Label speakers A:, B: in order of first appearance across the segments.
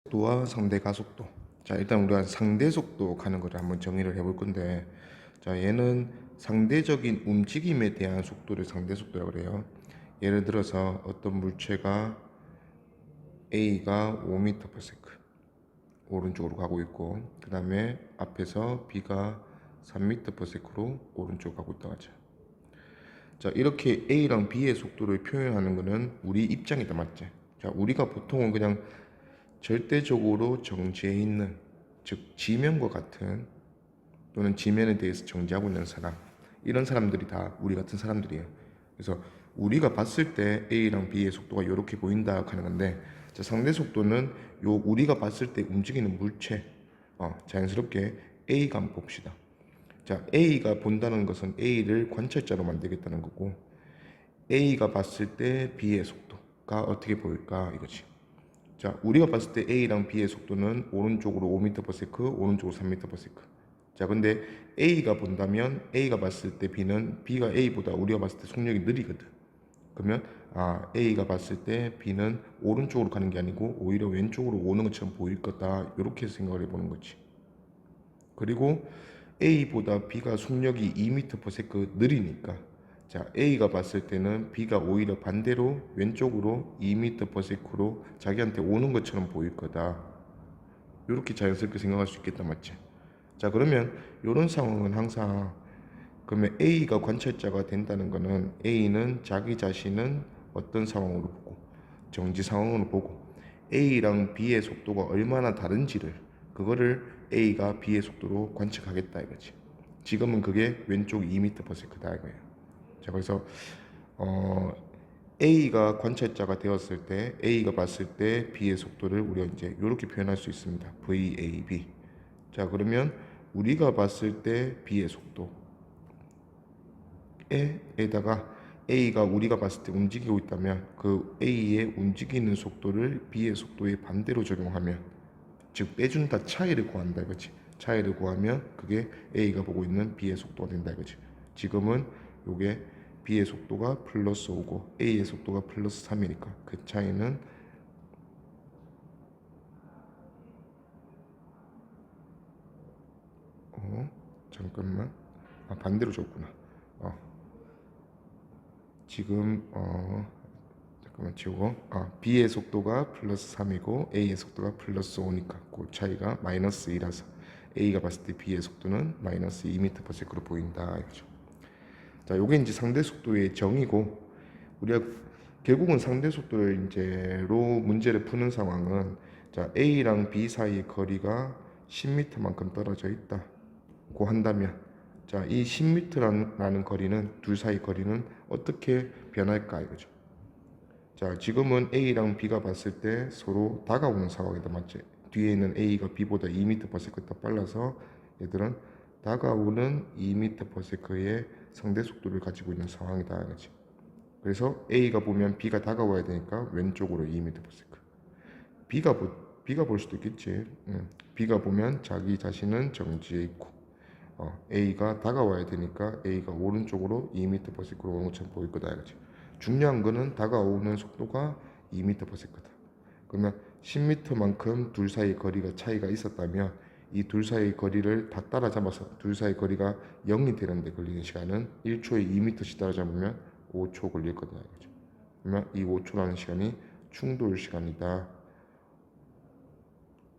A: 속도와 상대 가속도. 자, 일단 우리가 상대 속도 가는 거를 한번 정의를 해볼 건데, 자, 얘는 상대적인 움직임에 대한 속도를 상대 속도라고 그래요. 예를 들어서 어떤 물체가 A가 5m/s 오른쪽으로 가고 있고, 그 다음에 앞에서 B가 3m/s로 오른쪽으로 가고 있다고 하죠. 자, 이렇게 A랑 B의 속도를 표현하는 거는 우리 입장이다, 맞지? 자, 우리가 보통은 그냥 절대적으로 정지해 있는, 즉 지면과 같은, 또는 지면에 대해서 정지하고 있는 사람, 이런 사람들이 다 우리 같은 사람들이에요. 그래서 우리가 봤을 때 A랑 B의 속도가 이렇게 보인다 하는 건데, 자, 상대 속도는 요 우리가 봤을 때 움직이는 물체, 자연스럽게 A가 한번 봅시다. 자, A가 본다는 것은 A를 관찰자로 만들겠다는 거고, A가 봤을 때 B의 속도가 어떻게 보일까 이거지. 자, 우리가 봤을 때 A랑 B의 속도는 오른쪽으로 5m/s, 오른쪽으로 3m/s. 자, 근데 A가 본다면 A가 봤을 때 B가 A보다 우리가 봤을 때 속력이 느리거든. 그러면 A가 봤을 때 B는 오른쪽으로 가는 게 아니고 오히려 왼쪽으로 오는 것처럼 보일 거다. 이렇게 생각을 해보는 거지. 그리고 A보다 B가 속력이 2m/s 느리니까, 자, A가 봤을 때는 B가 오히려 반대로 왼쪽으로 2m/s로 자기한테 오는 것처럼 보일 거다. 이렇게 자연스럽게 생각할 수 있겠다, 맞지? 자, 그러면 이런 상황은 항상, 그러면 A가 관찰자가 된다는 거는 A는 자기 자신은 어떤 상황으로 보고, 정지 상황으로 보고, A랑 B의 속도가 얼마나 다른지를, 그거를 A가 B의 속도로 관측하겠다 이거지. 지금은 그게 왼쪽 2m/s다 이거예요. 자, 그래서 A가 관찰자가 되었을 때, A가 봤을 때 B의 속도를 우리가 이제 이렇게 표현할 수 있습니다. VAB. 자, 그러면 우리가 봤을 때 B의 속도에다가 A가 우리가 봤을 때 움직이고 있다면, 그 A의 움직이는 속도를 B의 속도에 반대로 적용하면, 즉 빼준다, 차이를 구한다 이거지. 차이를 구하면 그게 A가 보고 있는 B의 속도가 된다 이거지. 지금은 요게 B의 속도가 플러스 5고 A의 속도가 플러스 3이니까 그 차이는 잠깐만, 반대로 줬구나. 지금 잠깐만 지우고, B의 속도가 플러스 3이고 A의 속도가 플러스 5니까 그 차이가 마이너스 2라서 A가 봤을 때 B의 속도는 마이너스 2m/s로 보인다 이거죠. 자, 요게 이제 상대 속도의 정의고, 우리가 결국은 상대 속도를 이제로 문제를 푸는 상황은, 자, A랑 B 사이의 거리가 10m만큼 떨어져 있다고 한다면, 자, 이 10m라는 거리는, 둘 사이 거리는 어떻게 변할까 이거죠. 자, 지금은 A랑 B가 봤을 때 서로 다가오는 상황이다, 맞지? 뒤에 있는 A가 B보다 2m/s 더 빨라서 얘들은 다가오는 2m/s의 상대 속도를 가지고 있는 상황이다 이거지. 그래서 A가 보면 B가 다가와야 되니까 왼쪽으로 2m/s. B가 볼 수도 있겠지. B가 보면 자기 자신은 정지해 있고, A가 다가와야 되니까 A가 오른쪽으로 2m/s로 오는 것처럼 보일 거다 이거지. 중요한 거는 다가오는 속도가 2m/s다. 그러면 10m만큼 둘 사이 거리가 차이가 있었다면, 이 둘 사이 거리를 다 따라잡아서 둘 사이 거리가 0이 되는데 걸리는 시간은 1초에 2m씩 따라잡으면 5초 걸릴 거다 이거죠. 그러면 이 5초라는 시간이 충돌 시간이다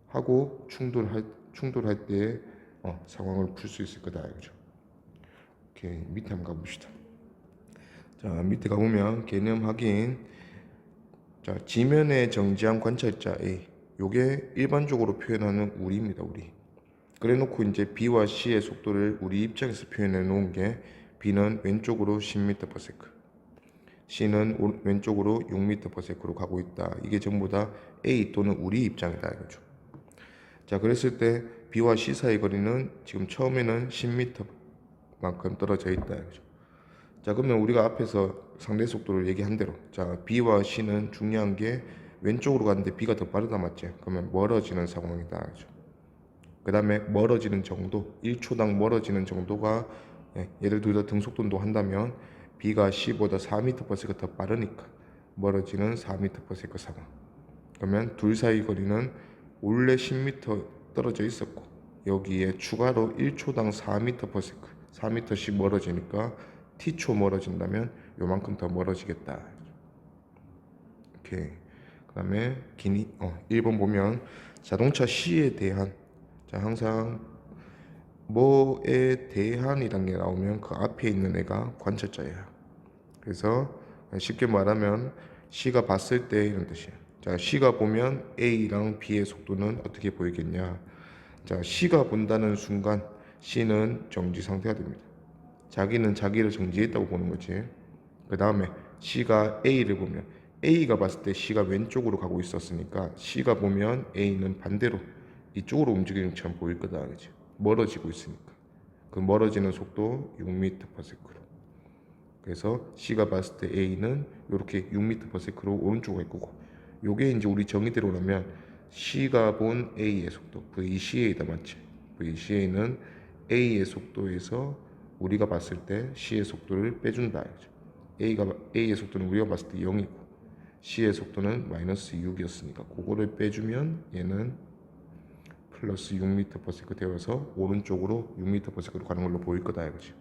A: 하고, 충돌할 때의 상황을 풀 수 있을 거다 이거죠. 오케이, 밑에 한번 가봅시다. 자, 밑에 가보면 개념 확인. 자, 지면에 정지한 관찰자 A, 요게 일반적으로 표현하는 우리입니다. 우리. 그래 놓고 이제 B와 C의 속도를 우리 입장에서 표현해 놓은 게, B는 왼쪽으로 10m/s, C는 왼쪽으로 6m/s로 가고 있다. 이게 전부 다 A 또는 우리 입장이다 이거죠. 자, 그랬을 때 B와 C 사이 거리는 지금 처음에는 10m만큼 떨어져 있다 이거죠. 자, 그러면 우리가 앞에서 상대 속도를 얘기한 대로, 자, B와 C는 중요한 게 왼쪽으로 가는데 B가 더 빠르다, 맞지? 그러면 멀어지는 상황이다 그죠? 그 다음에 멀어지는 정도, 1초당 멀어지는 정도가, 예를 들어 등속도 한다면 B가 C보다 4m/s가 더 빠르니까 멀어지는 4m/s 상황. 그러면 둘 사이 거리는 원래 10m 떨어져 있었고 여기에 추가로 1초당 4m/s 4m씩 멀어지니까 t초 멀어진다면 요만큼 더 멀어지겠다. 오케이. 그 다음에 1번 보면 자동차 C에 대한, 자 항상 뭐에 대한이라는 게 나오면 그 앞에 있는 애가 관찰자예요. 그래서 쉽게 말하면 C가 봤을 때 이런 뜻이에요. 자, C가 보면 A랑 B의 속도는 어떻게 보이겠냐. 자, C가 본다는 순간 C는 정지 상태가 됩니다. 자기는 자기를 정지했다고 보는 거지. 그 다음에 C가 A를 보면 A가 봤을 때 C가 왼쪽으로 가고 있었으니까 C가 보면 A는 반대로 이쪽으로 움직이는 것처럼 보일 거다. 그치? 멀어지고 있으니까. 그 멀어지는 속도 6m/s로. 그래서 C가 봤을 때 A는 이렇게 6m/s로 오른쪽으로 갈 거고, 요게 이제 우리 정의대로 하면 C가 본 A의 속도 VCA다, 맞지? VCA는 A의 속도에서 우리가 봤을 때 C의 속도를 빼준다. A의 속도는 우리가 봤을 때 0이고 C의 속도는 -6이었으니까 그거를 빼주면 얘는 플러스 6m/s 되어서 오른쪽으로 6m/s로 가는 걸로 보일 거다 이거지.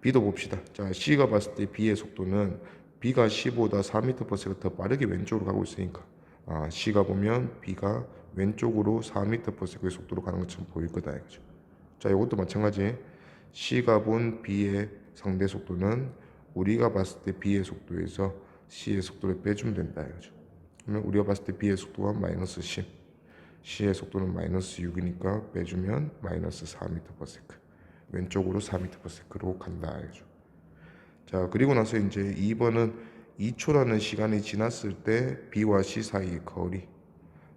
A: B도 봅시다. 자, C가 봤을 때 B의 속도는 B가 C보다 4m/s 더 빠르게 왼쪽으로 가고 있으니까 C가 보면 B가 왼쪽으로 4m/s의 속도로 가는 것처럼 보일 거다 이거죠. 자, 이것도 마찬가지. C가 본 B의 상대 속도는 우리가 봤을 때 B의 속도에서 C의 속도를 빼주면 된다 이거죠. 그러면 우리가 봤을 때 B의 속도가 -10, C의 속도는 -6이니까 빼주면 -4m/s. 왼쪽으로 4m/s로 간다 알죠. 자, 그리고 나서 이제 2번은 2초라는 시간이 지났을 때 B와 C 사이의 거리.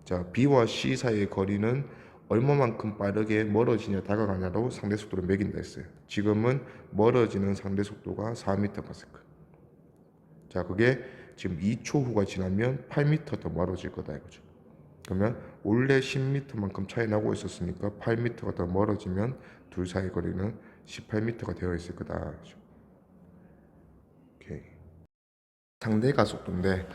A: 자, B와 C 사이의 거리는 얼마만큼 빠르게 멀어지냐 다가가냐로 상대 속도를 매긴다 했어요. 지금은 멀어지는 상대 속도가 4m/s. 자, 그게 지금 2초 후가 지나면 8m 더 멀어질 거다 이거죠. 그러면 원래 10m만큼 차이 나고 있었으니까 8m가 더 멀어지면 둘 사이 거리는 18m가 되어 있을 거다. 오케이. 상대 가속도인데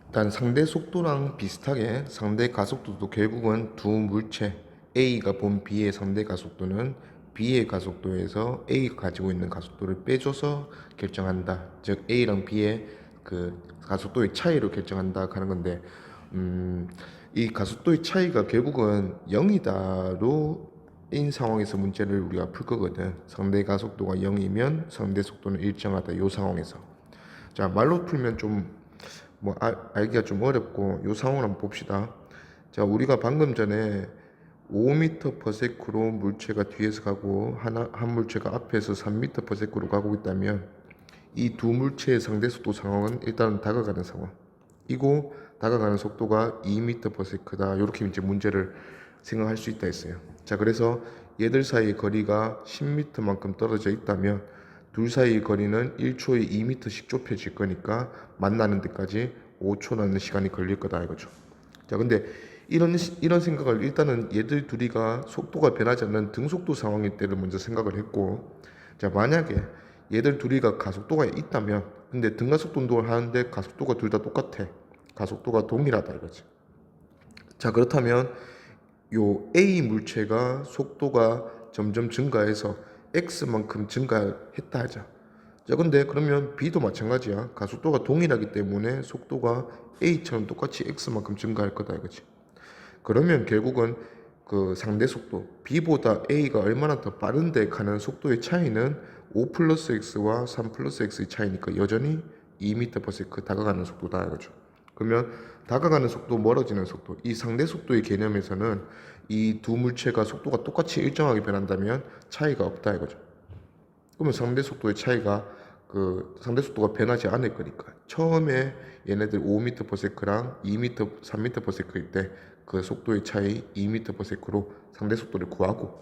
A: 일단 상대 속도랑 비슷하게 상대 가속도도 결국은 두 물체 A가 본 B의 상대 가속도는 B의 가속도에서 A가 가지고 있는 가속도를 빼줘서 결정한다. 즉 A랑 B의 그 가속도의 차이로 결정한다 하는 건데, 이 가속도의 차이가 결국은 0이다로 인 상황에서 문제를 우리가 풀 거거든. 상대 가속도가 0이면 상대 속도는 일정하다. 이 상황에서. 자, 말로 풀면 좀 알기가 좀 어렵고 이 상황을 한번 봅시다. 자, 우리가 방금 전에 5m/s로 물체가 뒤에서 가고 한 물체가 앞에서 3m/s로 가고 있다면 이 두 물체의 상대 속도 상황은 일단 다가가는 상황. 이고 다가가는 속도가 2m/s다. 이렇게 이제 문제를 생각할 수 있다 했어요. 자, 그래서 얘들 사이의 거리가 10m만큼 떨어져 있다면 둘 사이의 거리는 1초에 2m씩 좁혀질 거니까 만나는 데까지 5초라는 시간이 걸릴 거다 이거죠. 자, 근데 이런 생각을 일단은 얘들 둘이가 속도가 변하지 않는 등속도 상황일 때를 먼저 생각을 했고, 자, 만약에 얘들 둘이가 가속도가 있다면 근데 등가속도 운동을 하는데 가속도가 둘 다 똑같아. 가속도가 동일하다 이거지. 자, 그렇다면 요 A 물체가 속도가 점점 증가해서 X만큼 증가했다 하자. 자, 근데 그러면 B도 마찬가지야. 가속도가 동일하기 때문에 속도가 A처럼 똑같이 X만큼 증가할 거다 이거지. 그러면 결국은 그 상대 속도 B보다 A가 얼마나 더 빠른데 가는 속도의 차이는 5+X와 3+X의 차이니까 여전히 2m/s 다가가는 속도다 이거죠. 그러면 다가가는 속도, 멀어지는 속도, 이 상대 속도의 개념에서는 이 두 물체가 속도가 똑같이 일정하게 변한다면 차이가 없다 이거죠. 그러면 상대 속도의 차이가 상대 속도가 변하지 않을 거니까 처음에 얘네들 5m/s랑 2m, 3m/s일 때 그 속도의 차이 2m/s로 상대 속도를 구하고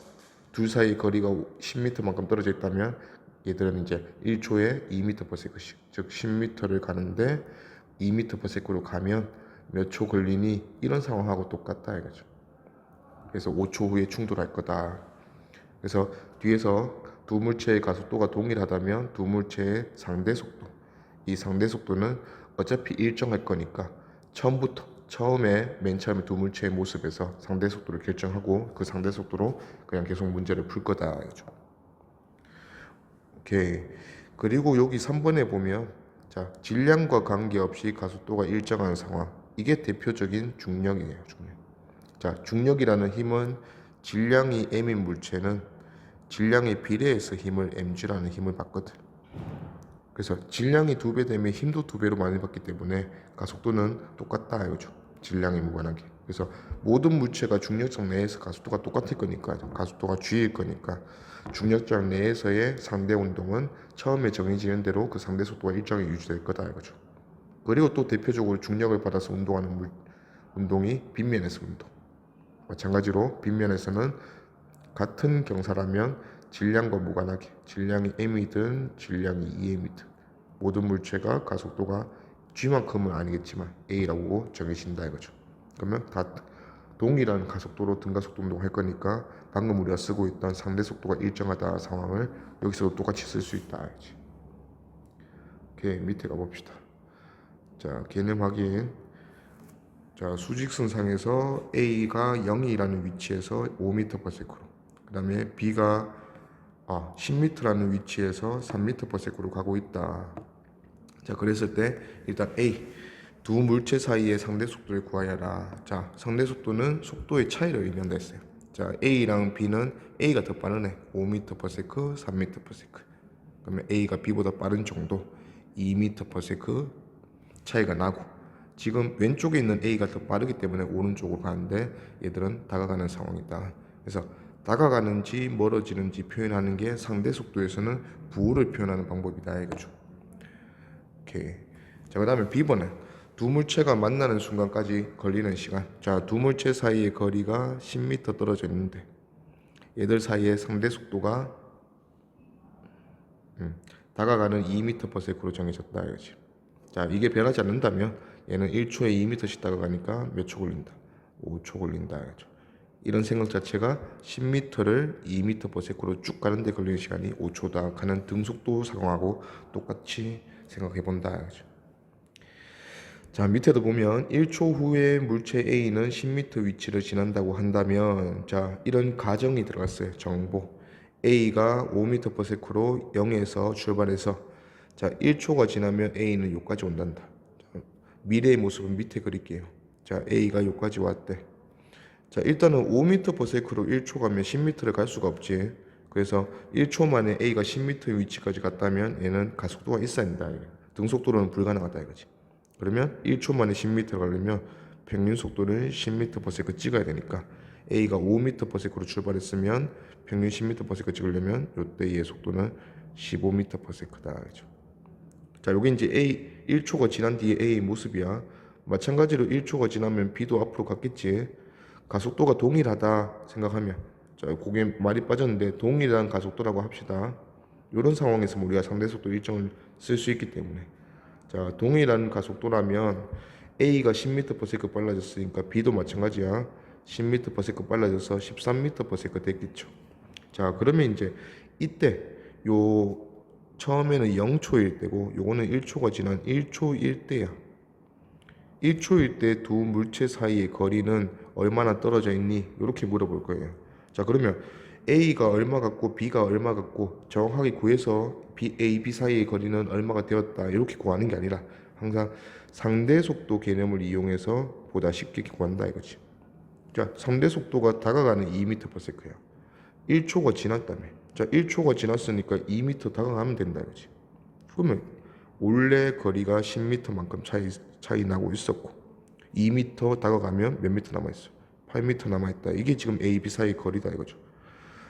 A: 둘 사이 거리가 10m만큼 떨어져 있다면 얘들은 이제 1초에 2m/s씩, 즉 10m를 가는데 2m/s로 가면 몇 초 걸리니 이런 상황하고 똑같다 이거죠. 그래서 5초 후에 충돌할 거다. 그래서 뒤에서 두 물체의 가속도가 동일하다면 두 물체의 상대 속도, 이 상대 속도는 어차피 일정할 거니까 처음부터 처음에 맨 처음에 두 물체의 모습에서 상대 속도를 결정하고 그 상대 속도로 그냥 계속 문제를 풀 거다. 오케이. 그리고 여기 3번에 보면 자, 질량과 관계없이 가속도가 일정한 상황. 이게 대표적인 중력이에요. 중력. 자, 중력이라는 힘은 질량이 m인 물체는 질량에 비례해서 힘을 mg라는 힘을 받거든. 그래서 질량이 2배 되면 힘도 2배로 많이 받기 때문에 가속도는 똑같다 이거죠. 질량에 무관하게. 그래서 모든 물체가 중력장 내에서 가속도가 똑같을 거니까 가속도가 g일 거니까 중력장 내에서의 상대 운동은 처음에 정해지는 대로 그 상대 속도가 일정히 유지될 거다 이거죠. 그리고 또 대표적으로 중력을 받아서 운동하는 운동이 빗면에서 운동. 마찬가지로 빗면에서는 같은 경사라면 질량과 무관하게 질량이 m이든 질량이 2m이든 모든 물체가 가속도가 g만큼은 아니겠지만 a라고 정해진다 이거죠. 그러면 다 동일한 가속도로 등가속도 운동할 거니까 방금 우리가 쓰고 있던 상대 속도가 일정하다 상황을 여기서도 똑같이 쓸 수 있다. 오케이, 밑에 가봅시다. 자, 개념 확인. 자, 수직선상에서 A가 0이라는 위치에서 5m/s로, 그 다음에 B가 10m라는 위치에서 3m/s로 가고 있다. 자, 그랬을 때 일단 A, 두 물체 사이의 상대 속도를 구하여라. 자, 상대 속도는 속도의 차이를 의미한다 했어요. 자, A랑 B는 A가 더 빠르네. 5m/s, 3m/s. 그러면 A가 B보다 빠른 정도 2m/s 차이가 나고, 지금 왼쪽에 있는 A가 더 빠르기 때문에 오른쪽으로 가는데 얘들은 다가가는 상황이다. 그래서 다가가는지 멀어지는지 표현하는 게 상대 속도에서는 부호를 표현하는 방법이다 이거죠. 오케이. 자, 그 다음에 B번은 두 물체가 만나는 순간까지 걸리는 시간. 자, 두 물체 사이의 거리가 10m 떨어져 있는데 얘들 사이의 상대 속도가 다가가는 2m/s로 정해졌다 이거지. 자, 이게 변하지 않는다면 얘는 1초에 2m씩 다가가니까 몇 초 걸린다? 5초 걸린다 이거죠. 이런 생각 자체가 10m를 2m/s로 쭉 가는데 걸리는 시간이 5초다 하는 등속도 상황하고 똑같이 생각해 본다 이거죠. 자, 밑에도 보면 1초 후에 물체 A는 10m 위치를 지난다고 한다면, 자, 이런 가정이 들어갔어요. 정보. A가 5m/s로 0에서 출발해서, 자, 1초가 지나면 A는 여기까지 온단다. 자, 미래의 모습은 밑에 그릴게요. 자, A가 여기까지 왔대. 자, 일단은 5m/s로 1초 가면 10m를 갈 수가 없지. 그래서 1초 만에 A가 10m 위치까지 갔다면 얘는 가속도가 있어야 된다. 등속도로는 불가능하다 이거지. 그러면 1초 만에 10m를 가려면 평균 속도를 10m/s 찍어야 되니까 A가 5m/s로 출발했으면 평균 10m/s 찍으려면 이때 얘의 속도는 15m/s다. 그렇죠? 자, 여기 이제 A 1초가 지난 뒤에 A의 모습이야. 마찬가지로 1초가 지나면 B도 앞으로 갔겠지. 가속도가 동일하다 생각하면, 자, 그게 말이 빠졌는데 동일한 가속도라고 합시다. 이런 상황에서 우리가 상대 속도 일정을 쓸 수 있기 때문에, 자, 동일한 가속도라면 A가 10m/s 빨라졌으니까 B도 마찬가지야. 10m/s 빨라져서 13m/s 됐겠죠. 자, 그러면 이제 이때 요 처음에는 0초일 때고 요거는 1초가 지난 1초일 때야. 1초일 때 두 물체 사이의 거리는 얼마나 떨어져 있니? 이렇게 물어볼 거예요. 자, 그러면 A가 얼마 같고 B가 얼마 같고 정확하게 구해서 A, B 사이의 거리는 얼마가 되었다 이렇게 구하는 게 아니라 항상 상대 속도 개념을 이용해서 보다 쉽게 구한다 이거지. 자, 상대 속도가 다가가는 2m/s야. 1초가 지났다며. 자, 1초가 지났으니까 2m 다가가면 된다 이거지. 그러면 원래 거리가 10m만큼 차이 나고 있었고 2m 다가가면 몇 미터 남아있어? 8m 남아있다. 이게 지금 A, B 사이 거리다 이거죠.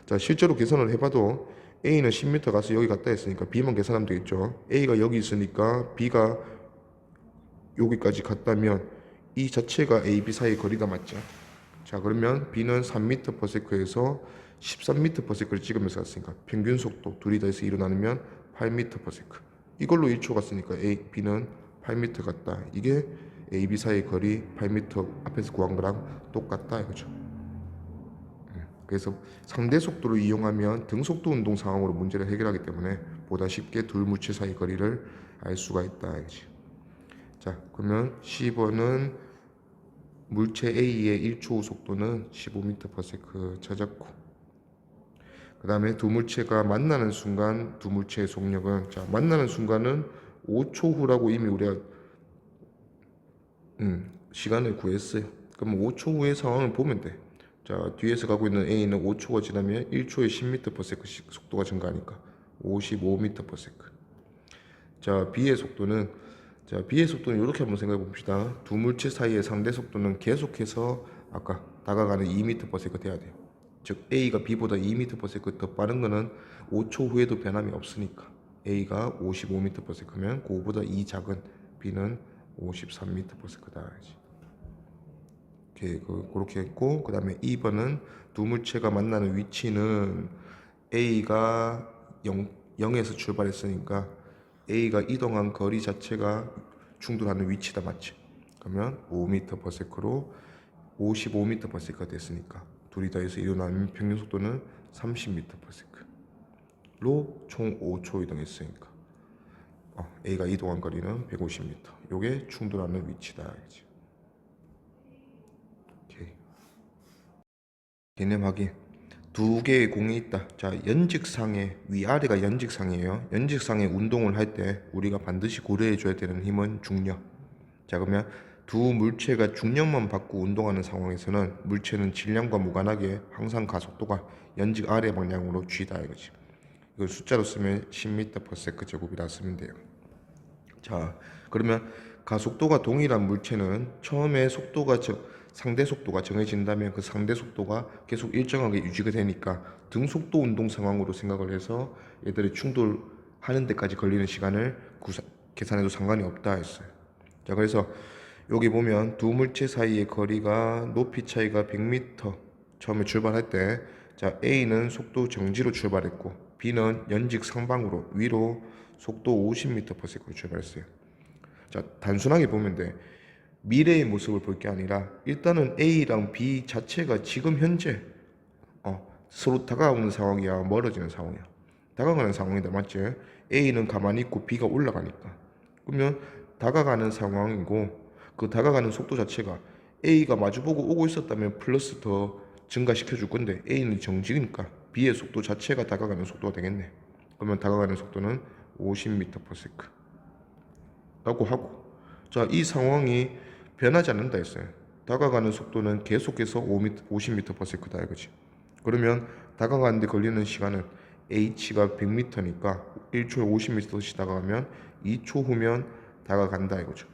A: 자, 실제로 계산을 해봐도 A는 10m 가서 여기 갔다 했으니까 B만 계산하면 되겠죠. A가 여기 있으니까 B가 여기까지 갔다면 이 자체가 A, B 사이 거리다 맞죠? 자, 그러면 B는 3m/s에서 13m/s를 찍으면서 갔으니까 평균 속도 둘이 더해서 2로 나누면 8m/s. 이걸로 1초 갔으니까 A, B는 8m 갔다. 이게 A, B 사이 거리 8m 앞에서 구한 거랑 똑같다 이거죠. 그래서 상대 속도를 이용하면 등속도 운동 상황으로 문제를 해결하기 때문에 보다 쉽게 둘 물체 사이 거리를 알 수가 있다 이거지. 자, 그러면 10번은 물체 A의 1초 후 속도는 15m/s 찾았고, 그 다음에 두 물체가 만나는 순간 두 물체의 속력은, 자, 만나는 순간은 5초 후라고 이미 우리가 시간을 구했어요. 그럼 5초 후의 상황을 보면 돼. 자, 뒤에서 가고 있는 A는 5초가 지나면 1초에 10m/s 속도가 증가하니까 55m/s. 자, B의 속도는, 이렇게 한번 생각해 봅시다. 두 물체 사이의 상대 속도는 계속해서 아까 다가가는 2m/s 돼야 돼요. 즉 A가 B보다 2m/s 더 빠른 거는 5초 후에도 변함이 없으니까 A가 55m/s면 그거보다 2 작은 B는 53m/s다. 오케이, 그렇게 했고, 그 다음에 2번은 두 물체가 만나는 위치는 A가 0에서 출발했으니까 A가 이동한 거리 자체가 충돌하는 위치다, 맞지? 그러면 5m/s로 55m/s가 됐으니까 둘이 더해서 일어나는 평균 속도는 30m/s로 총 5초 이동했으니까 A가 이동한 거리는 150m. 요게 충돌하는 위치다. 오케이. 개념 확인. 두 개의 공이 있다. 자, 연직상의 위아래가 연직상이에요. 연직상의 운동을 할 때 우리가 반드시 고려해 줘야 되는 힘은 중력. 자, 그러면 두 물체가 중력만 받고 운동하는 상황에서는 물체는 질량과 무관하게 항상 가속도가 연직 아래 방향으로 쥐다 이거지. 이걸 숫자로 쓰면 10m/s 제곱이라 쓰면 돼요. 자, 그러면 가속도가 동일한 물체는 처음에 상대 속도가 정해진다면 그 상대 속도가 계속 일정하게 유지가 되니까 등속도 운동 상황으로 생각을 해서 얘들이 충돌하는 데까지 걸리는 시간을 계산해도 상관이 없다 했어요. 자, 그래서 여기 보면 두 물체 사이의 거리가 높이 차이가 100m 처음에 출발할 때, 자, A는 속도 정지로 출발했고 B는 연직 상방으로 위로 속도 50m/s로 출발했어요. 자, 단순하게 보면 돼. 미래의 모습을 볼 게 아니라 일단은 A랑 B 자체가 지금 현재 서로 다가오는 상황이야, 멀어지는 상황이야? 다가가는 상황이다, 맞지? A는 가만히 있고 B가 올라가니까. 그러면 다가가는 상황이고, 그 다가가는 속도 자체가 A가 마주보고 오고 있었다면 플러스 더 증가시켜 줄 건데 A는 정지니까 B의 속도 자체가 다가가는 속도가 되겠네. 그러면 다가가는 속도는 50m/s 라고 하고, 자, 이 상황이 변하지 않는다 했어요. 다가가는 속도는 계속해서 50m/s다 이거지. 그러면 다가가는데 걸리는 시간은 h가 100m니까 1초에 50m씩 다가가면 2초 후면 다가간다 이거죠.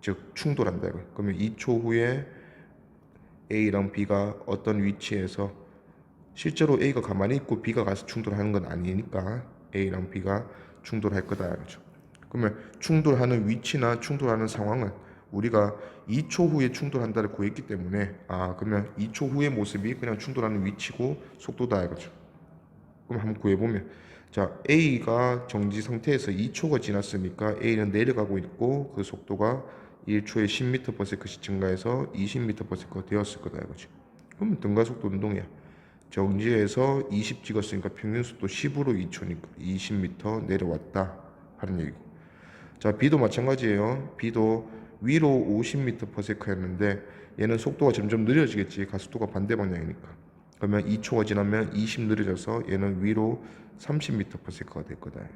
A: 즉 충돌한다 이거. 그러면 2초 후에 A랑 B가 어떤 위치에서, 실제로 A가 가만히 있고 B가 가서 충돌하는 건 아니니까 A랑 B가 충돌할 거다 이거죠. 그러면 충돌하는 위치나 충돌하는 상황은 우리가 2초 후에 충돌한다를 구했기 때문에, 그러면 2초 후의 모습이 그냥 충돌하는 위치고 속도다 이거죠. 그럼 한번 구해보면, 자, A가 정지 상태에서 2초가 지났으니까 A는 내려가고 있고 그 속도가 1초에 10m/s씩 증가해서 20m/s가 되었을 거다 이거지. 그러면 등가속도 운동이야. 정지에서 20 찍었으니까 평균 속도 10으로 2초니까 20m 내려왔다 하는 얘기고. 자, B도 마찬가지예요. B도 위로 50m/s였는데 얘는 속도가 점점 느려지겠지. 가속도가 반대 방향이니까. 그러면 2초가 지나면 20 느려져서 얘는 위로 30m/s가 될 거다.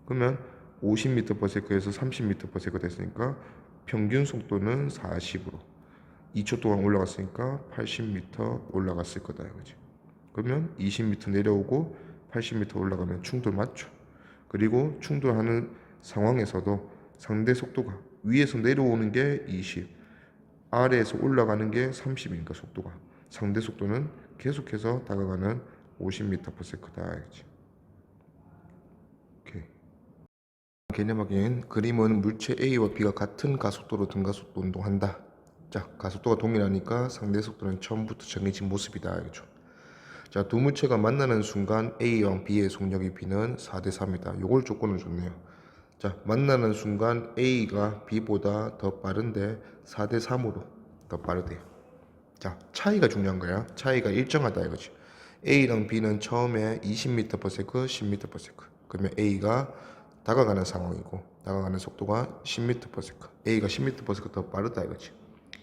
A: 그러면 50m/s에서 30m/s가 됐으니까 평균 속도는 40으로 2초 동안 올라갔으니까 80m 올라갔을 거다 이거지. 그러면 20m 내려오고 80m 올라가면 충돌 맞죠? 그리고 충돌하는 상황에서도 상대 속도가 위에서 내려오는 게 20, 아래에서 올라가는 게 30이니까 속도가 상대 속도는 계속해서 다가가는 50m/s다 알겠지? 오케이. 개념 확인. 그림은 물체 A와 B가 같은 가속도로 등가속도 운동한다. 자, 가속도가 동일하니까 상대 속도는 처음부터 정해진 모습이다 알겠죠? 자, 두 물체가 만나는 순간 A와 B의 속력이 B는 4대3이다. 요걸 조건을 줬네요. 자, 만나는 순간 A가 B보다 더 빠른데 4대3으로 더 빠르대요. 자, 차이가 중요한 거야. 차이가 일정하다 이거지. A랑 B는 처음에 20m/s, 10m/s. 그러면 A가 다가가는 상황이고 다가가는 속도가 10m/s. A가 10m/s 더 빠르다 이거지.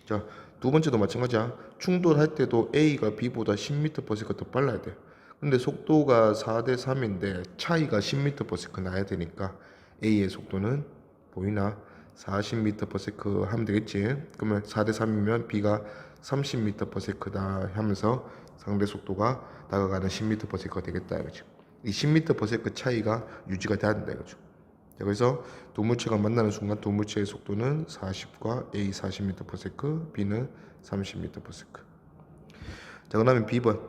A: 자, 두 번째도 마찬가지야. 충돌할 때도 A가 B보다 10m/s 더 빨라야 돼. 근데 속도가 4대 3인데 차이가 10m/s 나야 되니까 A의 속도는 보이나? 40m/s 하면 되겠지. 그러면 4대 3이면 B가 30m/s다 하면서 상대 속도가 다가가는 10m/s가 되겠다 이거죠. 이 10m/s 차이가 유지가 돼야 된다 이거죠. 자, 그래서 두 물체가 만나는 순간 두 물체의 속도는 40과 A 40m/s, B는 30m/s. 자, 그다음에 B번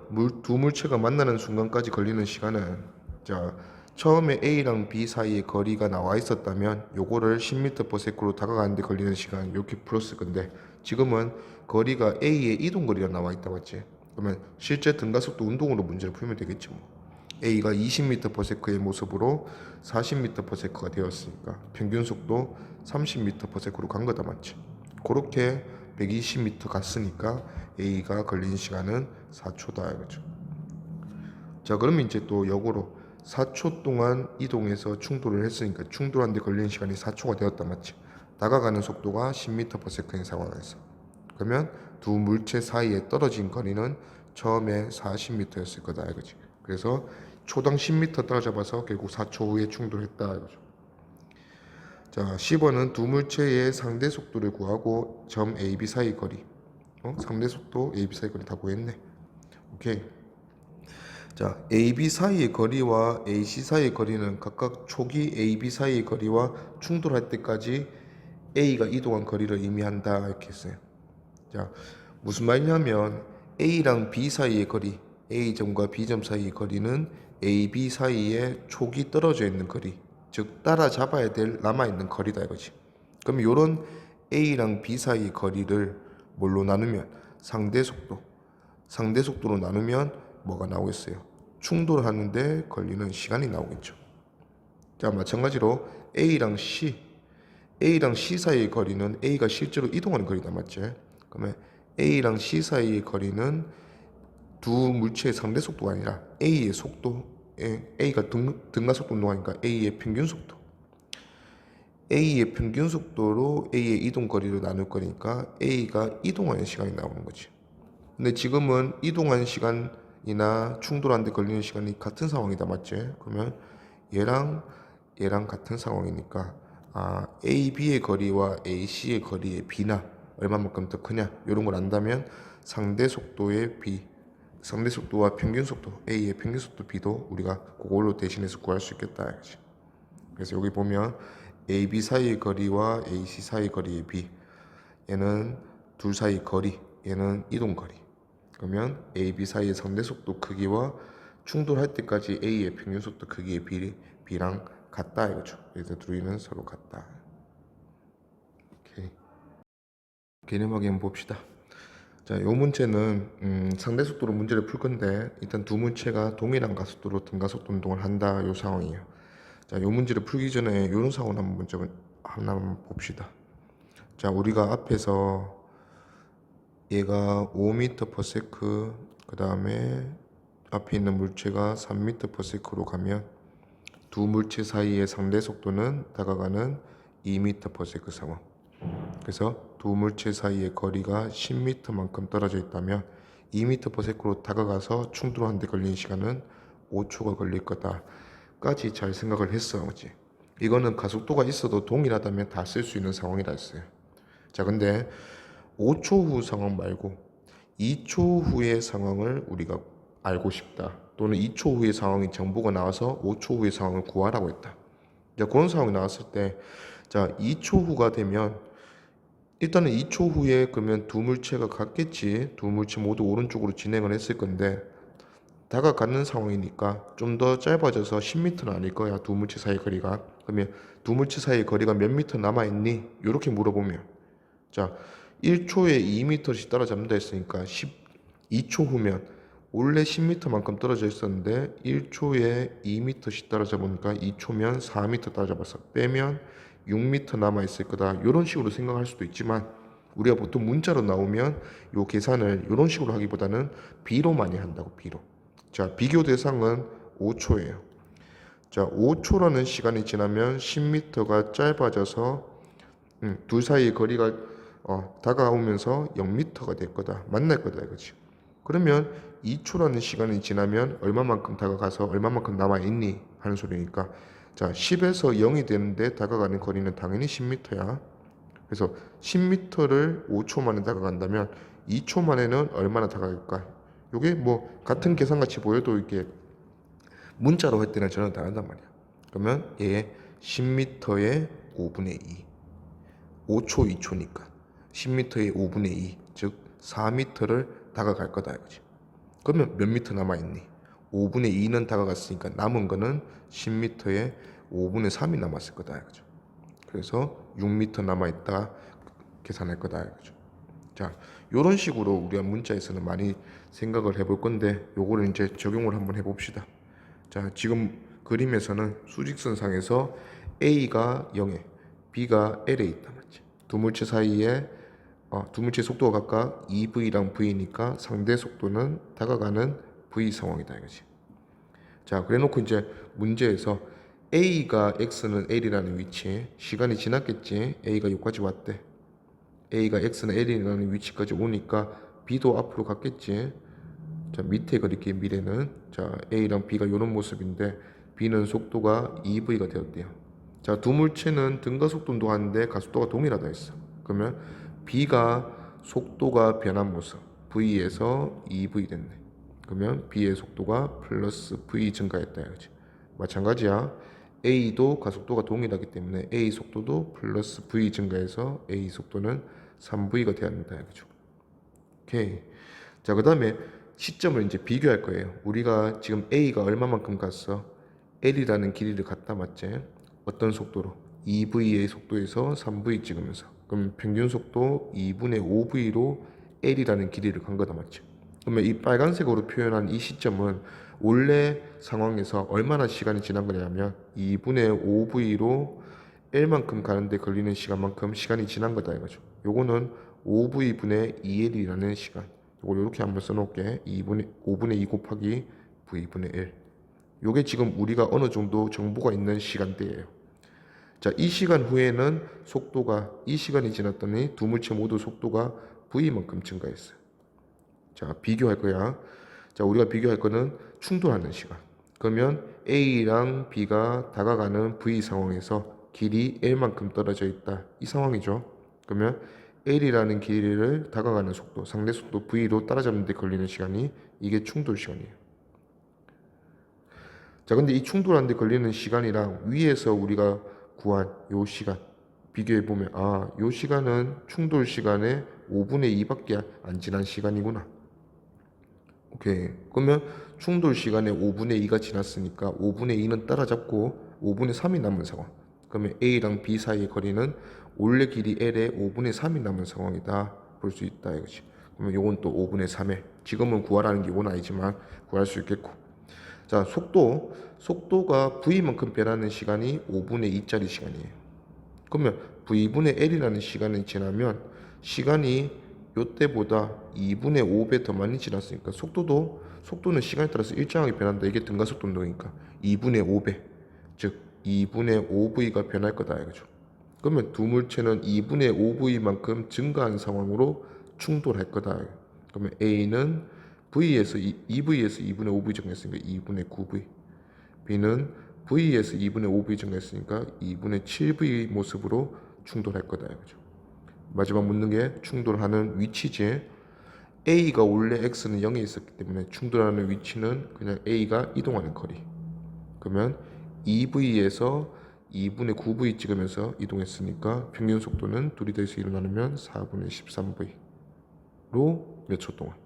A: 두 물체가 만나는 순간까지 걸리는 시간은, 자, 처음에 A랑 B 사이에 거리가 나와 있었다면 요거를 10m/s로 다가가는데 걸리는 시간 이렇게 풀었을 건데, 지금은 거리가 A의 이동 거리가 나와 있다 맞지? 그러면 실제 등가속도 운동으로 문제를 풀면 되겠지 뭐. A가 20m/s의 모습으로 40m/s가 되었으니까 평균 속도 30m/s로 간 거다 맞지? 그렇게 120m 갔으니까 A가 걸린 시간은 4초다 이거죠. 자, 그러면 이제 또 역으로 4초 동안 이동해서 충돌을 했으니까 충돌하는데 걸리는 시간이 4초가 되었다 맞지? 다가가는 속도가 10m/s인 상황에서, 그러면 두 물체 사이에 떨어진 거리는 처음에 40m였을 거다 이거지. 그래서 초당 10m 떨어져 봐서 결국 4초 후에 충돌했다 이거죠. 자, 10번은 두 물체의 상대 속도를 구하고 점 A, B 사이 거리. 상대 속도 A, B 사이 거리 다 구했네. 오케이. 자, A, B 사이의 거리와 A, C 사이의 거리는 각각 초기 A, B 사이의 거리와 충돌할 때까지 A가 이동한 거리를 의미한다 이렇게 했어요. 자, 무슨 말이냐면 A랑 B 사이의 거리, A점과 B점 사이의 거리는 A, B 사이에 초기 떨어져 있는 거리, 즉 따라잡아야 될 남아있는 거리다 이거지. 그럼 요런 A랑 B 사이의 거리를 뭘로 나누면 상대 속도로 나누면 뭐가 나오겠어요? 충돌하는데 걸리는 시간이 나오겠죠. 자, 마찬가지로 A랑 C 사이의 거리는 A가 실제로 이동하는 거리다 맞지? 그러면 A랑 C 사이의 거리는 두 물체의 상대 속도가 아니라 A의 속도, A가 등가속도 운동하니까 A의 평균 속도, A의 평균 속도로 A의 이동 거리를 나눌 거니까 A가 이동하는 시간이 나오는 거지. 근데 지금은 이동하는 시간이나 충돌하는 데 걸리는 시간이 같은 상황이다 맞지? 그러면 얘랑 같은 상황이니까 A, B의 거리와 A, C의 거리의 B나 얼마만큼 더 크냐 이런 걸 안다면 상대 속도의 B, 상대 속도와 평균 속도 A의 평균 속도 B도 우리가 그걸로 대신해서 구할 수 있겠다. 그래서 여기 보면 A, B 사이의 거리와 A, C 사이의 거리의 B, 얘는 둘 사이 거리, 얘는 이동 거리. 그러면 A, B 사이의 상대 속도 크기와 충돌할 때까지 A의 평균 속도 크기의 B랑 같다 이거죠. 그래서 둘이는 서로 같다. 오케이. 개념하게 한번 봅시다. 자, 요 문제는 상대 속도로 문제를 풀 건데 일단 두 물체가 동일한 가속도로 등가속도 운동을 한다 요 상황이에요. 자, 요 문제를 풀기 전에 이런 상황을 한번 봅시다. 자, 우리가 앞에서 얘가 5m/s, 그 다음에 앞에 있는 물체가 3m/s로 가면 두 물체 사이의 상대 속도는 다가가는 2m/s 상황. 그래서 두 물체 사이의 거리가 10m만큼 떨어져 있다면 2m/s로 다가가서 충돌하는 데 걸리는 시간은 5초가 걸릴 거다까지 잘 생각을 했어. 그치? 이거는 가속도가 있어도 동일하다면 다 쓸 수 있는 상황이라 했어요. 자, 근데 5초 후 상황 말고 2초 후의 상황을 우리가 알고 싶다. 또는 2초 후의 상황이 정보가 나와서 5초 후의 상황을 구하라고 했다. 자, 그런 상황이 나왔을 때, 자, 2초 후가 되면 일단은 2초 후에 그러면 두 물체가 같겠지. 두 물체 모두 오른쪽으로 진행을 했을 건데 다가가는 상황이니까 좀 더 짧아져서 10m는 아닐 거야. 두 물체 사이 거리가. 그러면 두 물체 사이 거리가 몇 미터 남아있니? 이렇게 물어보면, 자, 1초에 2m씩 따라잡는다 했으니까 2초 후면 원래 10m만큼 떨어져 있었는데 1초에 2m씩 따라잡으니까 2초면 4m 따라잡았어. 빼면 6m 남아있을 거다. 이런 식으로 생각할 수도 있지만 우리가 보통 문자로 나오면 요 계산을 이런 식으로 하기보다는 B로 많이 한다고. B로. 자, 비교 대상은 5초예요. 자, 5초라는 시간이 지나면 10m가 짧아져서 둘 사이의 거리가 다가오면서 0m가 될 거다. 만날 거다 이거지. 그러면 2초라는 시간이 지나면 얼마만큼 다가가서 얼마만큼 남아있니? 하는 소리니까 자 10에서 0이 되는데 다가가는 거리는 당연히 10m야. 그래서 10m를 5초 만에 다가간다면 2초 만에는 얼마나 다가갈까? 요게 뭐 같은 계산같이 보여도 이게 문자로 할 때는 전혀 다르단 말이야. 그러면 얘 10m의 5분의 2 5초 2초니까 10m의 5분의 2 즉 4m를 다가갈 거다 이거지. 그러면 몇 미터 남아있니? 5분의 2는 다가갔으니까 남은 거는 10m의 5분의 3이 남았을 거다 이거죠. 그래서 6m 남아있다 계산할 거다 이거죠. 자, 요런 식으로 우리가 문자에서는 많이 생각을 해볼 건데 요거를 이제 적용을 한번 해봅시다. 자, 지금 그림에서는 수직선상에서 A가 0에 B가 L에 있다 맞지? 두 물체 사이에 두 물체 속도가 각각 2V랑 V니까 상대 속도는 다가가는 V 상황이다 이거지. 자, 그래 놓고 이제 문제에서 A가 X는 L이라는 위치에 시간이 지났겠지. A가 여기까지 왔대. A가 X는 L이라는 위치까지 오니까 B도 앞으로 갔겠지. 자, 밑에 그릴게 미래는. 자, A랑 B가 이런 모습인데 B는 속도가 2V가 되었대요. 자, 두 물체는 등가 속도 운동하는데 가속도가 동일하다 했어. 그러면 B가 속도가 변한 모습 V에서 2V 됐네. 그러면 B의 속도가 플러스 V 증가했다 이거지. 마찬가지야. A도 가속도가 동일하기 때문에 A 속도도 플러스 V 증가해서 A 속도는 3V가 되었다 이거죠. 오케이. 자, 그 다음에 시점을 이제 비교할 거예요. 우리가 지금 A가 얼마만큼 갔어? L이라는 길이를 갔다 맞지? 어떤 속도로? 2V의 속도에서 3V 찍으면서. 그럼 평균 속도 2분의 5V로 L이라는 길이를 간 거다 맞지? 그러면 이 빨간색으로 표현한 이 시점은 원래 상황에서 얼마나 시간이 지난 거냐면 2분의 5V로 L만큼 가는데 걸리는 시간만큼 시간이 지난 거다 이거죠. 요거는 5V분의 2L이라는 시간. 이걸 이렇게 한번 써놓을게. 5분의 2 곱하기 V분의 1. 요게 지금 우리가 어느 정도 정보가 있는 시간대예요. 자, 이 시간 후에는 속도가 이 시간이 지났더니 두 물체 모두 속도가 V만큼 증가했어요. 자, 비교할 거야. 자, 우리가 비교할 거는 충돌하는 시간. 그러면 A랑 B가 다가가는 V 상황에서 길이 L만큼 떨어져 있다. 이 상황이죠. 그러면 L이라는 길이를 다가가는 속도, 상대 속도 V로 따라잡는 데 걸리는 시간이 이게 충돌 시간이에요. 자, 근데 이 충돌하는 데 걸리는 시간이랑 위에서 우리가 구한 요 시간 비교해 보면 요 시간은 충돌 시간의 5분의 2밖에 안 지난 시간이구나. 오케이. 그러면 충돌 시간에 5분의 2가 지났으니까 5분의 2는 따라잡고 5분의 3이 남은 상황. 그러면 A랑 B 사이의 거리는 원래 길이 L의 5분의 3이 남은 상황이다. 볼 수 있다 이거지. 그러면 요건 또 5분의 3에 지금은 구하라는 게 이건 아니지만 구할 수 있겠고. 자, 속도가 V만큼 변하는 시간이 5분의 2짜리 시간이에요. 그러면 V분의 L이라는 시간이 지나면 시간이 요때보다 2분의 5배 더 많이 지났으니까 속도는 시간에 따라서 일정하게 변한다. 이게 등가속도 운동이니까 2분의 5배 즉 2분의 5V가 변할 거다 이거죠. 그러면 두 물체는 2분의 5V만큼 증가한 상황으로 충돌할 거다. 그러면 A는 V에서 2V에서 2분의 5V 증가했으니까 2분의 9V, B는 V에서 2분의 5V 증가했으니까 2분의 7V 모습으로 충돌할 거다 이거죠. 마지막 묻는 게 충돌하는 위치지. A가 원래 X는 0에 있었기 때문에 충돌하는 위치는 그냥 A가 이동하는 거리. 그러면 2V에서 2분의 9V 찍으면서 이동했으니까 평균 속도는 둘이 더해서 1을 나누면 4분의 13V로 몇 초 동안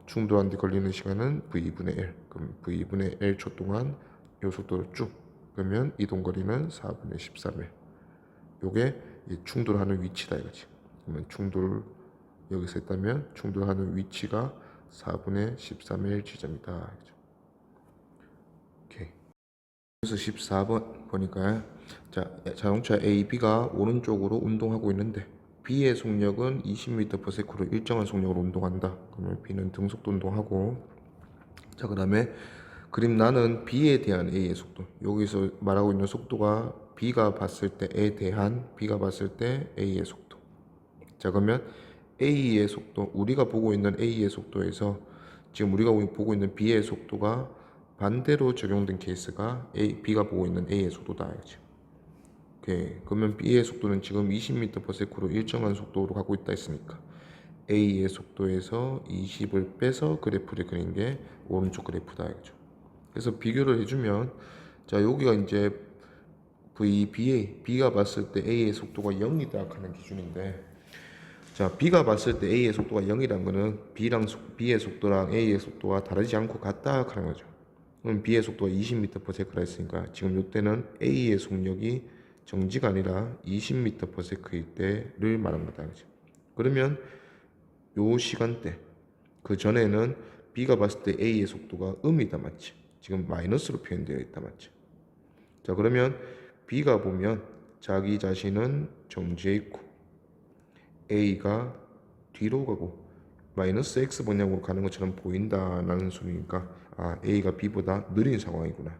A: 충돌하는 데 걸리는 시간은 V분의 L. 그럼 V분의 L 초 동안 요 속도로 쭉 그러면 이동 거리는 4분의 13L. 요게 충돌하는 위치다 이거지. 그러면 충돌 여기서 했다면 충돌하는 위치가 4분의 13L 지점이다. 그렇죠? 오케이. 그래서 14번 보니까 자, 자동차 A, B가 오른쪽으로 운동하고 있는데 B의 속력은 20m/s로 일정한 속력으로 운동한다. 그러면 B는 등속도 운동하고 자, 그 다음에 그림 나는 B에 대한 A의 속도. 여기서 말하고 있는 속도가 B가 봤을 때에 대한 B가 봤을 때 A의 속도. 자, 그러면 A의 속도, 우리가 보고 있는 A의 속도에서 지금 우리가 보고 있는 B의 속도가 반대로 적용된 케이스가 B가 보고 있는 A의 속도다. 알죠? 오케이. 그러면 B의 속도는 지금 20m/s로 일정한 속도로 가고 있다 했으니까 A의 속도에서 20을 빼서 그래프를 그린 게 오른쪽 그래프다. 알죠? 그래서 비교를 해주면, 자, 여기가 이제 B가 봤을 때 A의 속도가 0이다 하는 기준인데, 자, B가 봤을 때 A의 속도가 0이란 거는 B의 속도랑 A의 속도가 다르지 않고 같다 하는 거죠. 그럼 B의 속도가 20m/s라 했으니까 지금 이때는 A의 속력이 정지가 아니라 20m/s일 때를 말한 거다. 그죠? 그러면 요 시간대, 그 전에는 B가 봤을 때 A의 속도가 음이다, 맞지? 지금 마이너스로 표현되어 있다, 맞지? 자, 그러면 B가 보면 자기 자신은 정지해 있고 A가 뒤로 가고 마이너스 X 방향으로 가는 것처럼 보인다라는 소리니까, 아, A가 B보다 느린 상황이구나.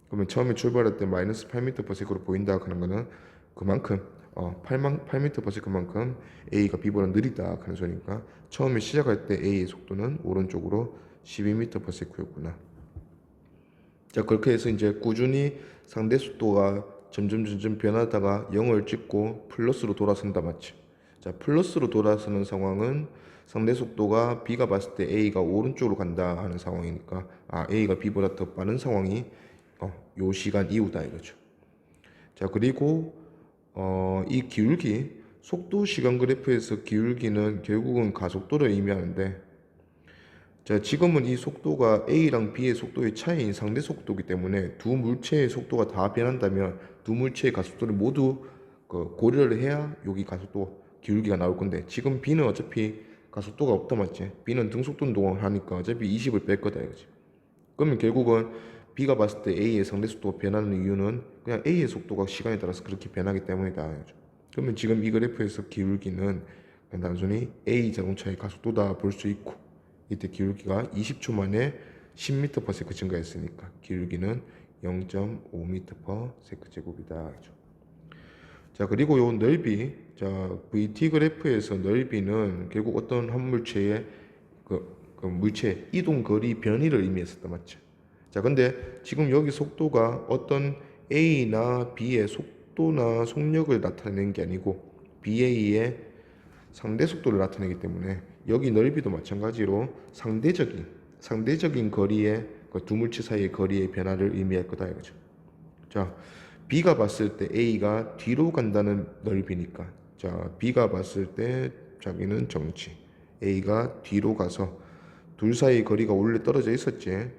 A: 그러면 처음에 출발할 때 마이너스 8m/s로 보인다 하는 거는 그만큼 8m/s만큼 A가 B보다 느리다 하는 소리니까, 처음에 시작할 때 A의 속도는 오른쪽으로 12m/s였구나. 자, 그렇게 해서 이제 꾸준히 상대 속도가 점점 변하다가 0을 찍고 플러스로 돌아선다, 맞지? 자, 플러스로 돌아서는 상황은 상대 속도가 B가 봤을 때 A가 오른쪽으로 간다 하는 상황이니까, 아, A가 B보다 더 빠른 상황이 요 시간 이후다 이거죠. 자, 그리고 이 기울기, 속도 시간 그래프에서 기울기는 결국은 가속도를 의미하는데, 자, 지금은 이 속도가 A랑 B의 속도의 차이인 상대 속도이기 때문에 두 물체의 속도가 다 변한다면 두 물체의 가속도를 모두 고려를 해야 여기 가속도 기울기가 나올 건데, 지금 B는 어차피 가속도가 없다, 맞지? B는 등속도 운동을 하니까 어차피 20을 뺄 거다 이거지. 그러면 결국은 B가 봤을 때 A의 상대 속도가 변하는 이유는 그냥 A의 속도가 시간에 따라서 그렇게 변하기 때문이다. 그러면 지금 이 그래프에서 기울기는 그냥 단순히 A 자동차의 가속도다 볼 수 있고, 이때 기울기가 20초 만에 10m/s 증가했으니까 기울기는 0.5m/s 제곱이다. 자, 그리고 요 넓이, 자, VT 그래프에서 넓이는 결국 어떤 한 물체의 그 물체 이동 거리 변이를 의미했었다, 맞죠? 자, 근데 지금 여기 속도가 어떤 A나 B의 속도나 속력을 나타내는 게 아니고 BA의 상대 속도를 나타내기 때문에 여기 넓이도 마찬가지로 상대적인 거리의 두 물체 사이의 거리의 변화를 의미할 거다 이거죠. 자, B가 봤을 때 A가 뒤로 간다는 넓이니까, 자, B가 봤을 때 자기는 정지, A가 뒤로 가서 둘 사이 거리가 원래 떨어져 있었지.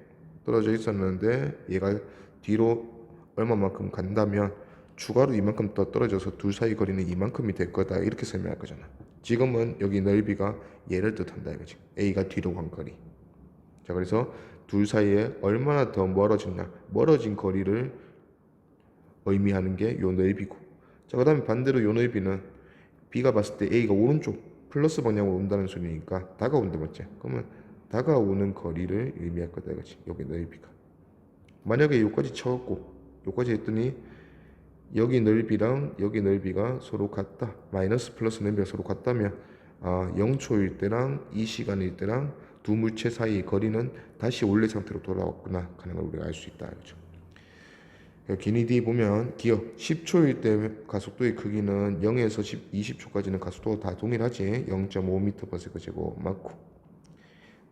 A: 떨어져 있었는데 얘가 뒤로 얼마만큼 간다면 추가로 이만큼 더 떨어져서 둘 사이 거리는 이만큼이 될 거다, 이렇게 설명할 거잖아. 지금은 여기 넓이가 얘를 뜻한다 이거지. A가 뒤로 간 거리. 자, 그래서 둘 사이에 얼마나 더 멀어졌냐, 멀어진 거리를 의미하는 게 요 넓이고, 자, 그 다음에 반대로 요 넓이는 B가 봤을 때 A가 오른쪽 플러스 방향으로 온다는 소리니까 다가온다, 맞지? 그러면 다가오는 거리를 의미할 거다 이거지. 여기 넓이가 만약에 여기까지 쳐갖고 여기까지 했더니 여기 넓이랑 여기 넓이가 서로 같다, 마이너스 플러스 넓이가 서로 같다면, 아, 0초일 때랑 이 시간일 때랑 두 물체 사이의 거리는 다시 원래 상태로 돌아왔구나 하는 걸 우리가 알 수 있다. 그렇죠? 기니 D 보면 기억 10초일 때 가속도의 크기는 0에서 20초까지는 가속도가 다 동일하지. 0.5m/s 제곱 맞고,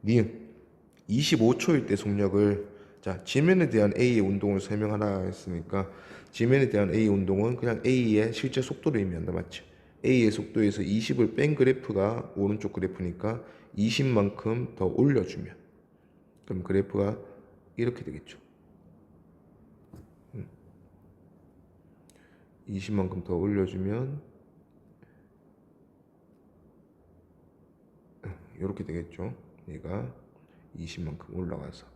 A: 니은 25초일 때 속력을, 자, 지면에 대한 A의 운동을 설명하라 했으니까 지면에 대한 A 운동은 그냥 A의 실제 속도를 의미한다, 맞지? A의 속도에서 20을 뺀 그래프가 오른쪽 그래프니까 20만큼 더 올려주면 그럼 그래프가 이렇게 되겠죠. 20만큼 더 올려주면 이렇게 되겠죠. 얘가 20만큼 올라가서,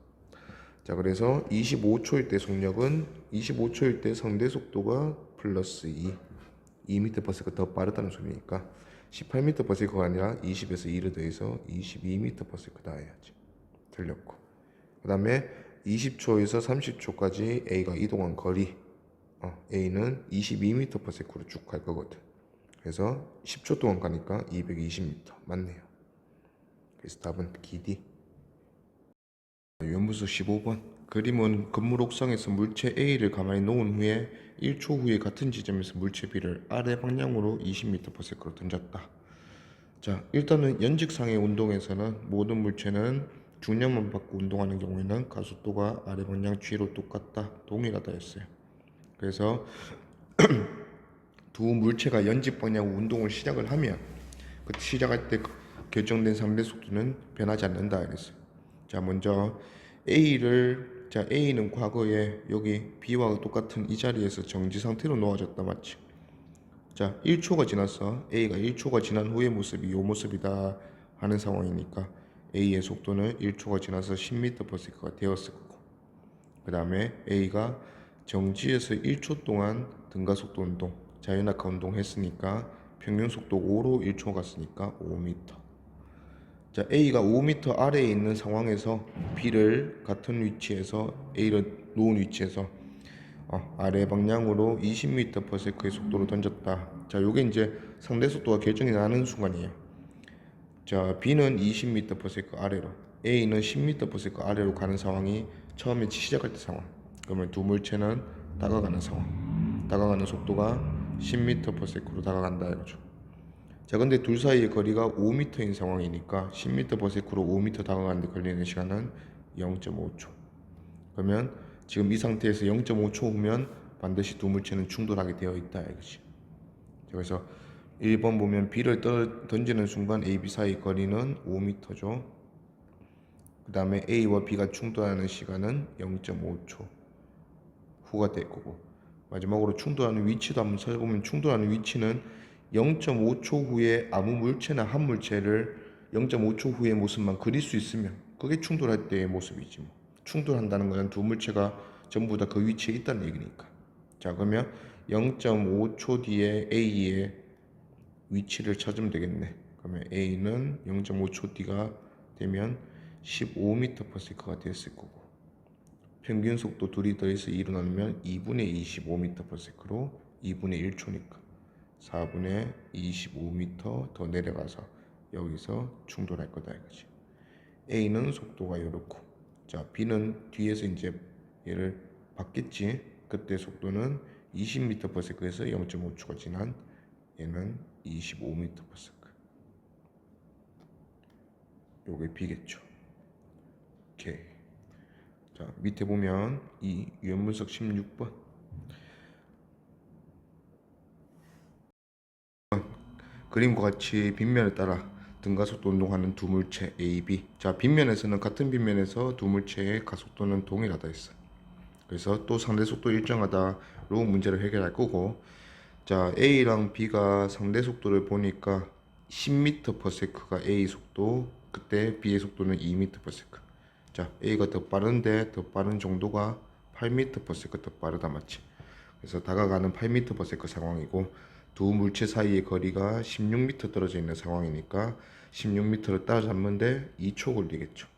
A: 자, 그래서 25초일 때 속력은 25초일 때 상대 속도가 플러스 2m/s가 더 빠르다는 소리니까 18m/s가 아니라 20에서 2를 더해서 22m/s다 해야지. 틀렸고, 그 다음에 20초에서 30초까지 A가 이동한 거리, A는 22m/s로 쭉 갈 거거든. 그래서 10초 동안 가니까 220m 맞네요. 그래서 답은 기디. 유연분석 15번. 그림은 건물 옥상에서 물체 A를 가만히 놓은 후에 1초 후에 같은 지점에서 물체 B를 아래 방향으로 20m/s로 던졌다. 자, 일단은 연직상의 운동에서는 모든 물체는 중량만 받고 운동하는 경우에는 가속도가 아래 방향 G로 똑같다, 동일하다 했어요. 그래서 두 물체가 연직 방향으로 운동을 시작을 하면 그 시작할 때 결정된 상대 속도는 변하지 않는다 이랬어요. 자, 먼저 A는 과거에 여기 B와 똑같은 이 자리에서 정지 상태로 놓아졌다 맞지? 자, 1초가 지났어. A가 1초가 지난 후의 모습이 이 모습이다 하는 상황이니까 A의 속도는 1초가 지나서 10m/s가 되었을 거고, 그 다음에 A가 정지에서 1초 동안 등가속도 운동, 자유낙하 운동 했으니까 평균 속도 5로 1초 갔으니까 5m. 자, A가 5m 아래에 있는 상황에서 B를 같은 위치에서 A를 놓은 위치에서 아래 방향으로 20m/s의 속도로 던졌다. 자, 요게 이제 상대 속도가 결정이 나는 순간이에요. 자, B는 20m/s 아래로, A는 10m/s 아래로 가는 상황이 처음에 시작할 때 상황. 그러면 두 물체는 다가가는 상황. 다가가는 속도가 10m/s로 다가간다 이거죠. 자, 근데 둘 사이의 거리가 5m인 상황이니까 10m/s로 5m 다가가는데 걸리는 시간은 0.5초. 그러면 지금 이 상태에서 0.5초 후면 반드시 두 물체는 충돌하게 되어 있다 이거지. 그래서 1번 보면 B를 던지는 순간 A, B 사이 거리는 5m죠. 그 다음에 A와 B가 충돌하는 시간은 0.5초 후가 될 거고, 마지막으로 충돌하는 위치도 한번 찾아보면 충돌하는 위치는 0.5초 후에 아무 물체나 한 물체를 0.5초 후의 모습만 그릴 수 있으면 그게 충돌할 때의 모습이지 뭐. 충돌한다는 것은 두 물체가 전부 다 그 위치에 있다는 얘기니까. 자, 그러면 0.5초 뒤에 A의 위치를 찾으면 되겠네. 그러면 A는 0.5초 뒤가 되면 15m/s가 됐을 거고, 평균 속도 둘이 더해서 2로 나누면 2분의 25m/s로 2분의 1초니까 4분의 25m 더 내려가서 여기서 충돌할 거다 이거지. A는 속도가 이렇고, 자, B는 뒤에서 이제 얘를 받겠지. 그때 속도는 20m/s에서 0.5초가 지난 얘는 25m/s. 요게 B겠죠. 오케이. 자, 밑에 보면 이 유연분석 16번. 그림과 같이 빗면을 따라 등가속도 운동하는 두 물체 A, B. 자, 빗면에서는 같은 빗면에서 두 물체의 가속도는 동일하다 했어. 그래서 또 상대 속도 일정하다로 문제를 해결할 거고, 자, A랑 B가 상대 속도를 보니까 10m/s가 A 속도, 그때 B의 속도는 2m/s. 자, A가 더 빠른데 더 빠른 정도가 8m/s 더 빠르다 맞지? 그래서 다가가는 8m/s 상황이고, 두 물체 사이의 거리가 16m 떨어져 있는 상황이니까 16m를 따라잡는데 2초 걸리겠죠.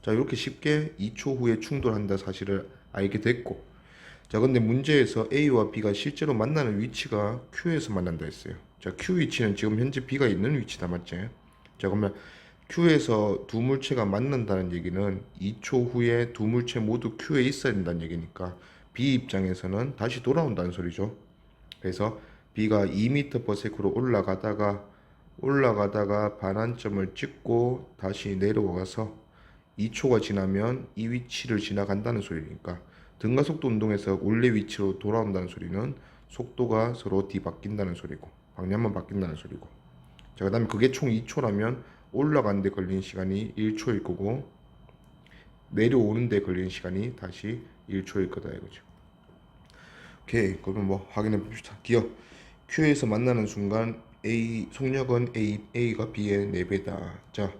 A: 자, 이렇게 쉽게 2초 후에 충돌한다 사실을 알게 됐고, 자, 근데 문제에서 A와 B가 실제로 만나는 위치가 Q에서 만난다 했어요. 자, Q 위치는 지금 현재 B가 있는 위치다 맞지? 자, 그러면 Q에서 두 물체가 만난다는 얘기는 2초 후에 두 물체 모두 Q에 있어야 된다는 얘기니까 B 입장에서는 다시 돌아온다는 소리죠. 그래서 B가 2m/s로 올라가다가 반환점을 찍고 다시 내려와서 2초가 지나면 이 위치를 지나간다는 소리니까, 등가속도 운동에서 원래 위치로 돌아온다는 소리는 속도가 서로 뒤바뀐다는 소리고 방향만 바뀐다는 소리고. 자, 그 다음에 그게 총 2초라면 올라가는데 걸리는 시간이 1초일 거고 내려오는데 걸리는 시간이 다시 1초일 거다 이거죠. 오케이, 그러면 뭐 확인해 봅시다. 기억 Q에서 만나는 순간 속력은 A가 B의 4배다. 자,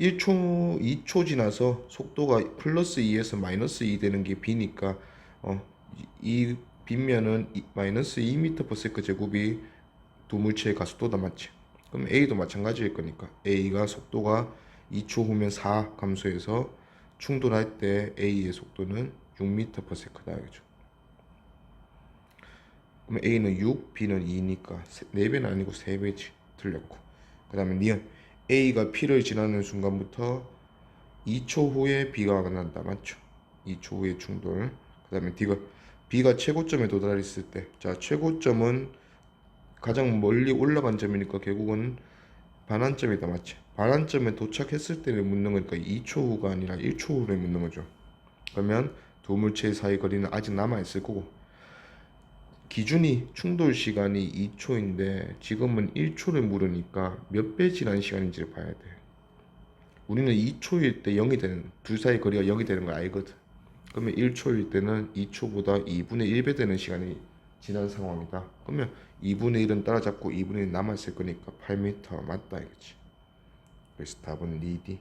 A: 1초, 2초 지나서 속도가 플러스 2에서 마이너스 2 되는 게 B니까 이 빗면은 마이너스 2m/s 제곱이 두 물체의 가속도다 맞지? 그럼 A도 마찬가지일 거니까 A가 속도가 2초 후면 4 감소해서 충돌할 때 A의 속도는 6m/s다 이거죠. 그러면 A는 6, B는 2니까 4배는 아니고 3배지. 틀렸고. 그 다음에 니은 A가 P를 지나는 순간부터 2초 후에 B가 난다. 맞죠? 2초 후에 충돌. 그 다음에 D가 B가 최고점에 도달했을 때, 자, 최고점은 가장 멀리 올라간 점이니까 결국은 반환점이다. 맞지? 반환점에 도착했을 때를 묻는 거니까 2초 후가 아니라 1초 후를 묻는 거죠. 그러면 두 물체 사이 거리는 아직 남아 있을 거고, 기준이 충돌 시간이 2초인데 지금은 1초를 물으니까 몇 배 지난 시간인지를 봐야 돼. 우리는 2초일 때 0이 되는, 둘 사이 거리가 0이 되는 거 알거든. 그러면 1초일 때는 2초보다 2분의 1배 되는 시간이 지난 상황이다. 그러면 2분의 1은 따라잡고 2분의 1 남아있을 거니까 8m 맞다 이거지. 그래서 답은 리디.